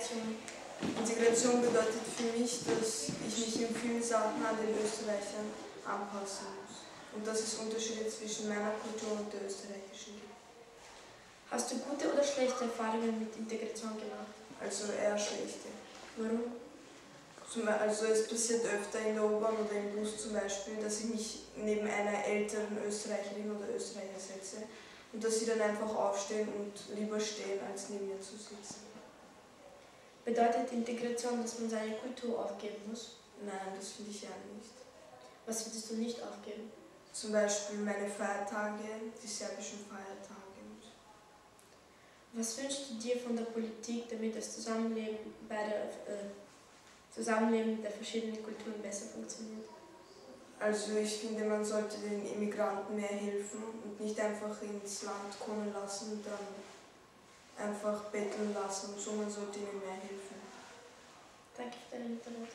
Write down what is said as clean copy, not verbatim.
Integration? Integration bedeutet für mich, dass ich mich in vielen Sachen an den Österreichern anpassen muss. Und dass es Unterschiede zwischen meiner Kultur und der österreichischen gibt. Hast du gute oder schlechte Erfahrungen mit Integration gemacht? Also eher schlechte. Warum? Also es passiert öfter in der U-Bahn oder im Bus zum Beispiel, dass ich mich neben einer älteren Österreicherin oder Österreicher setze und dass sie dann einfach aufstehen und lieber stehen, als neben mir zu sitzen. Bedeutet Integration, dass man seine Kultur aufgeben muss? Nein, das finde ich ja nicht. Was würdest du nicht aufgeben? Zum Beispiel meine Feiertage, die serbischen Feiertage. Was wünschst du dir von der Politik, damit das Zusammenleben der verschiedenen Kulturen besser funktioniert? Also ich finde, man sollte den Immigranten mehr helfen und nicht einfach ins Land kommen lassen und dann einfach betteln lassen und so, man sollte ihnen mehr helfen. Danke für deine Intervention.